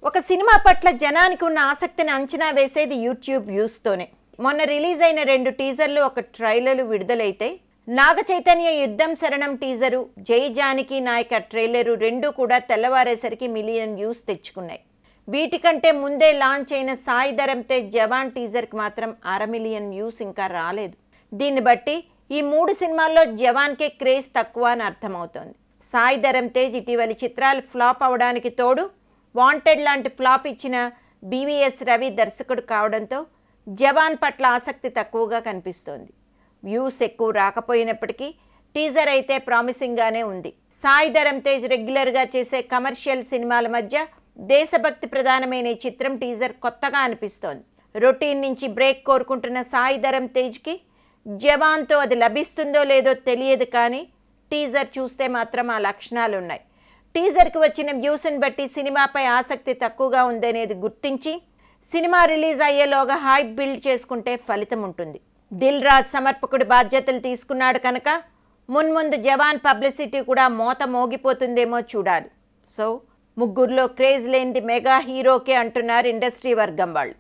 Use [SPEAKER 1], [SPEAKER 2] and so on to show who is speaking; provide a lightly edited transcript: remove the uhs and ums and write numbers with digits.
[SPEAKER 1] ఒక సినిమా పట్ల జనానికి ఉన్న ఆసక్తిని అంచనా వేసేది యూట్యూబ్ వ్యూస్తోనే. మొన్న రిలీజ్ అయిన 2 టీజర్లు, ఒక ట్రైలర్ విడుదలైతే నాగ చైతన్య యుద్ధం శరణం టీజరు, జై జానకి నాయక ట్రైలరు రెండూ కూడా తెల్లవారేసరికి మిలియన్ వ్యూస్ తెచ్చుకున్నాయి. వీటికంటే ముందే లాంచ్ అయిన సాయి ధరమ్ తేజ్ జవాన్ టీజర్కి మాత్రం 1/2 మిలియన్ వ్యూస్ ఇంకా రాలేదు. దీన్ని బట్టి ఈ 3 సినిమాల్లో జవాన్కే క్రేజ్ తక్కువ అని అర్థమవుతోంది. సాయి ధరమ్ తేజ్ ఇటీవలి చిత్రాలు ఫ్లాప్ అవడానికి తోడు వాంటెడ్ లాంటి ఫ్లాప్ ఇచ్చిన బీవీఎస్ రవి దర్శకుడు కావడంతో జవాన్ పట్ల ఆసక్తి తక్కువగా కనిపిస్తోంది. వ్యూస్ ఎక్కువ రాకపోయినప్పటికీ టీజర్ అయితే ప్రామిసింగ్గానే ఉంది. సాయి ధరమ్ తేజ్ రెగ్యులర్గా చేసే కమర్షియల్ సినిమాల మధ్య దేశభక్తి ప్రధానమైన ఈ చిత్రం టీజర్ కొత్తగా అనిపిస్తోంది. రొటీన్ నుంచి బ్రేక్ కోరుకుంటున్న సాయి ధరమ్ తేజ్కి జవాన్తో అది లభిస్తుందో లేదో తెలియదు, కానీ టీజర్ చూస్తే మాత్రం ఆ లక్షణాలు ఉన్నాయి. టీజర్కి వచ్చిన వ్యూస్ని బట్టి సినిమాపై ఆసక్తి తక్కువగా ఉందనేది గుర్తించి సినిమా రిలీజ్ అయ్యేలోగా హైప్ బిల్డ్ చేసుకుంటే ఫలితం ఉంటుంది. దిల్ రాజు సమర్పకుడు బాధ్యతలు తీసుకున్నాడు కనుక మున్ముందు జవాన్ పబ్లిసిటీ కూడా మోత మోగిపోతుందేమో చూడాలి. సో ముగ్గురులో క్రేజ్ లేనిది మెగా హీరోకే అంటున్నారు ఇండస్ట్రీ వర్గం వాళ్ళు.